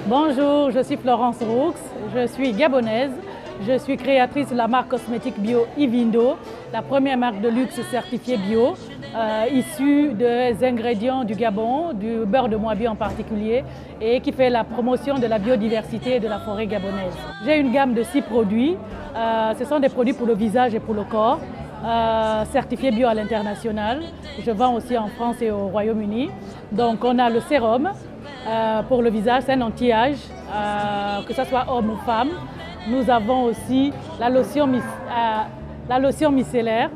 Bonjour, je suis Florence Roux, je suis gabonaise, je suis créatrice de la marque cosmétique bio Ivindo, la première marque de luxe certifiée bio, issue des ingrédients du Gabon, du beurre de Moabi en particulier, et qui fait la promotion de la biodiversité et de la forêt gabonaise. J'ai une gamme de 6 produits, ce sont des produits pour le visage et pour le corps. Certifié bio à l'international. Je vends aussi en France et au Royaume-Uni. Donc on a le sérum pour le visage, c'est un anti-âge, que ce soit homme ou femme. Nous avons aussi la lotion micellaire.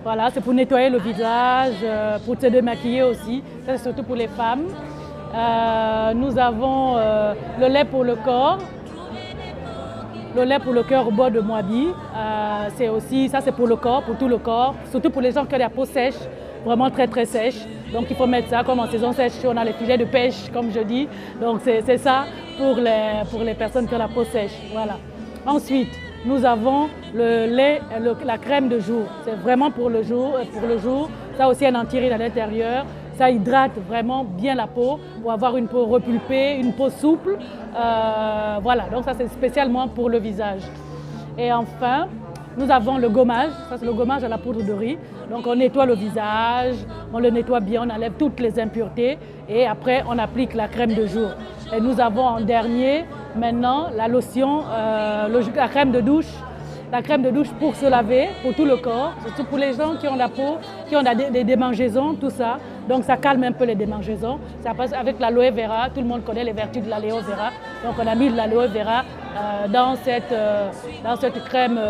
Voilà, c'est pour nettoyer le visage, pour se démaquiller aussi. Ça, c'est surtout pour les femmes. Nous avons le lait pour le corps. Le lait pour le cœur au beurre de Moabi, ça c'est pour le corps, pour tout le corps, surtout pour les gens qui ont la peau sèche, vraiment très très sèche. Donc il faut mettre ça comme en saison sèche, on a les filets de pêche comme je dis. Donc c'est ça pour les personnes qui ont la peau sèche. Voilà. Ensuite, nous avons le lait, la crème de jour. C'est vraiment pour le jour. Ça aussi un anti-rides à l'intérieur. Ça hydrate vraiment bien la peau pour avoir une peau repulpée, une peau souple. Voilà, donc ça c'est spécialement pour le visage. Et enfin, nous avons le gommage. Ça c'est le gommage à la poudre de riz. Donc on nettoie le visage, on le nettoie bien, on enlève toutes les impuretés et après on applique la crème de jour. Et nous avons en dernier maintenant la lotion, la crème de douche. La crème de douche pour se laver, pour tout le corps, surtout pour les gens qui ont la peau, qui ont des démangeaisons, tout ça. Donc ça calme un peu les démangeaisons. Ça passe avec l'aloe vera, tout le monde connaît les vertus de l'aloe vera. Donc on a mis de l'aloe vera dans cette crème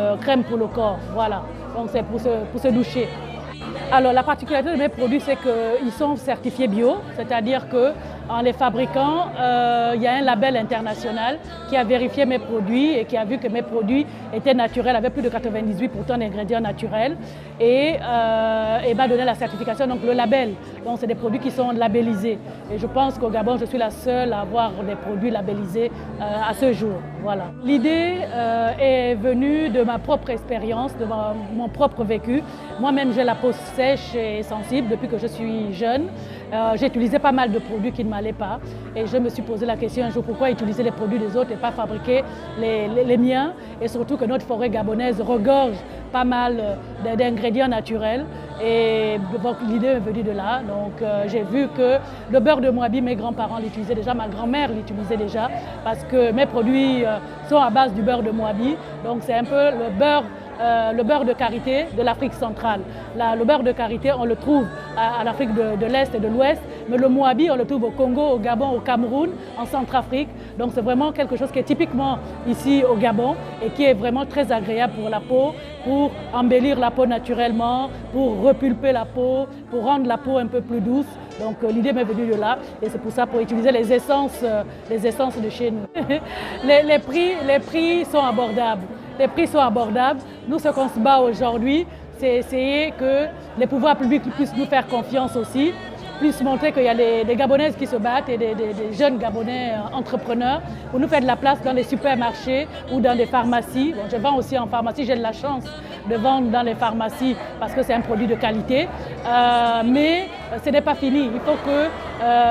pour le corps. Voilà, donc c'est pour se doucher. Alors la particularité de mes produits, c'est qu'ils sont certifiés bio, c'est-à-dire qu'en les fabriquant, il y a un label international qui a vérifié mes produits et qui a vu que mes produits étaient naturels, avaient plus de 98% d'ingrédients naturels et m'a donné la certification, donc le label. Donc c'est des produits qui sont labellisés. Et je pense qu'au Gabon, je suis la seule à avoir des produits labellisés à ce jour. Voilà. L'idée est venue de ma propre expérience, de mon propre vécu. Moi-même, j'ai la peau sèche et sensible depuis que je suis jeune. J'ai utilisé pas mal de produits qui ne m'allaient pas et je me suis posé la question un jour pourquoi utiliser les produits des autres et pas fabriquer les miens, et surtout que notre forêt gabonaise regorge pas mal d'ingrédients naturels et donc l'idée est venue de là. Donc j'ai vu que le beurre de Moabi, mes grands-parents l'utilisaient déjà, ma grand-mère l'utilisait déjà parce que mes produits sont à base du beurre de Moabi, donc c'est un peu le beurre de karité de l'Afrique centrale. Le beurre de karité, on le trouve à l'Afrique de l'Est et de l'Ouest, mais le Moabi, on le trouve au Congo, au Gabon, au Cameroun, en Centrafrique. Donc c'est vraiment quelque chose qui est typiquement ici au Gabon et qui est vraiment très agréable pour la peau, pour embellir la peau naturellement, pour repulper la peau, pour rendre la peau un peu plus douce. Donc l'idée m'est venue de là et c'est pour ça, pour utiliser les essences de chez nous. les prix sont abordables. Les prix sont abordables. Nous, ce qu'on se bat aujourd'hui, c'est essayer que les pouvoirs publics puissent nous faire confiance aussi, puissent montrer qu'il y a des Gabonaises qui se battent et des jeunes Gabonais entrepreneurs pour nous faire de la place dans les supermarchés ou dans des pharmacies. Bon, je vends aussi en pharmacie, j'ai de la chance de vendre dans les pharmacies parce que c'est un produit de qualité. Mais ce n'est pas fini. Il faut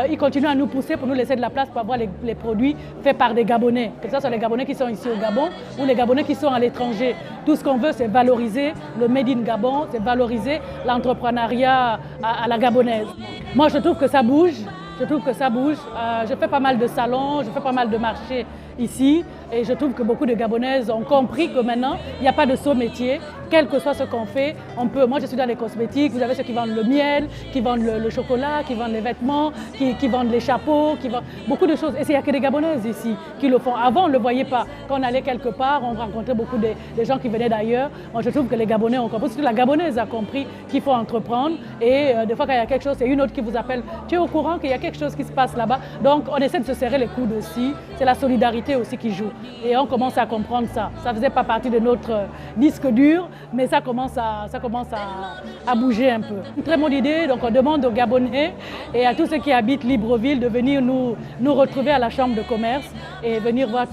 qu'ils continuent à nous pousser pour nous laisser de la place pour avoir les produits faits par des Gabonais. Que ce soit les Gabonais qui sont ici au Gabon ou les Gabonais qui sont à l'étranger. Tout ce qu'on veut, c'est valoriser le Made in Gabon, c'est valoriser l'entrepreneuriat à la gabonaise. Moi, je trouve que ça bouge. Je fais pas mal de salons, je fais pas mal de marchés ici et je trouve que beaucoup de Gabonaises ont compris que maintenant, il n'y a pas de saut métier. Quel que soit ce qu'on fait, on peut. Moi, je suis dans les cosmétiques, vous avez ceux qui vendent le miel, qui vendent le chocolat, qui vendent les vêtements, qui vendent les chapeaux, qui vendent beaucoup de choses. Et il n'y a que des Gabonaises ici qui le font. Avant, on ne le voyait pas. Quand on allait quelque part, on rencontrait beaucoup de gens qui venaient d'ailleurs. Moi, je trouve que les Gabonais ont compris. Surtout la Gabonaise a compris qu'il faut entreprendre. Et des fois, quand il y a quelque chose, c'est une autre qui vous appelle. Tu es au courant qu'il y a quelque chose qui se passe là-bas. Donc, on essaie de se serrer les coudes aussi. C'est la solidarité aussi qui joue. Et on commence à comprendre ça. Ça ne faisait pas partie de notre disque dur, mais ça commence à bouger un peu. Une très bonne idée, donc on demande aux Gabonais et à tous ceux qui habitent Libreville de venir nous retrouver à la Chambre de commerce et venir voir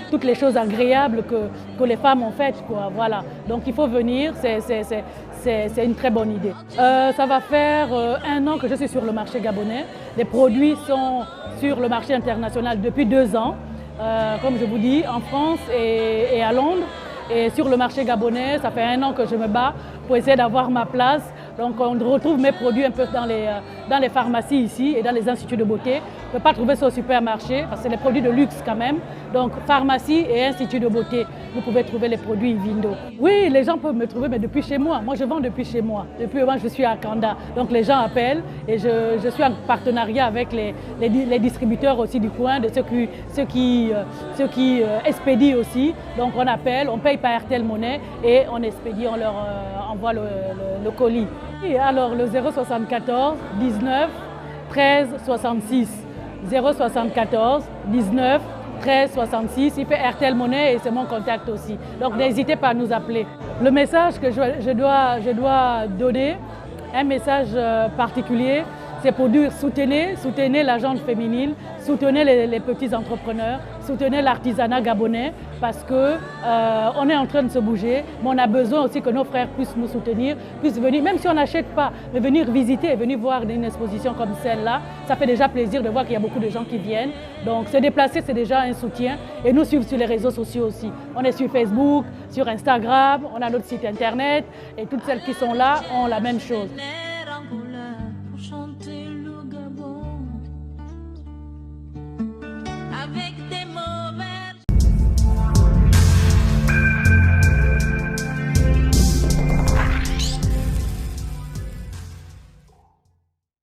toutes les choses agréables que les femmes ont faites, quoi. Voilà. Donc il faut venir, c'est une très bonne idée. Ça va faire 1 an que je suis sur le marché gabonais Les produits sont sur le marché international depuis 2 ans, comme je vous dis, en France et à Londres. Et sur le marché gabonais, ça fait 1 an que je me bats pour essayer d'avoir ma place. Donc on retrouve mes produits un peu dans les pharmacies ici et dans les instituts de beauté. On ne peut pas trouver ça au supermarché parce que c'est des produits de luxe quand même. Donc pharmacie et institut de beauté, vous pouvez trouver les produits Vindo. Oui, les gens peuvent me trouver, mais depuis chez moi. Moi, je vends depuis chez moi. Depuis moi, je suis à Kanda. Donc les gens appellent et je suis en partenariat avec les distributeurs aussi du coin, de ceux qui expédient aussi. Donc on appelle, on paye par RTL Monnaie et on expédie, on leur envoie le colis. Et alors le 074 19 13 66 074 19 13 66, il fait RTL Monnaie et c'est mon contact aussi. Donc n'hésitez pas à nous appeler. Le message que je dois donner, un message particulier, c'est pour dire soutenez la gente féminine, soutenez les petits entrepreneurs, soutenez l'artisanat gabonais parce qu'on est en train de se bouger, mais on a besoin aussi que nos frères puissent nous soutenir, puissent venir, même si on n'achète pas, mais venir visiter et venir voir une exposition comme celle-là. Ça fait déjà plaisir de voir qu'il y a beaucoup de gens qui viennent. Donc se déplacer, c'est déjà un soutien et nous suivre sur les réseaux sociaux aussi. On est sur Facebook, sur Instagram, on a notre site internet et toutes celles qui sont là ont la même chose.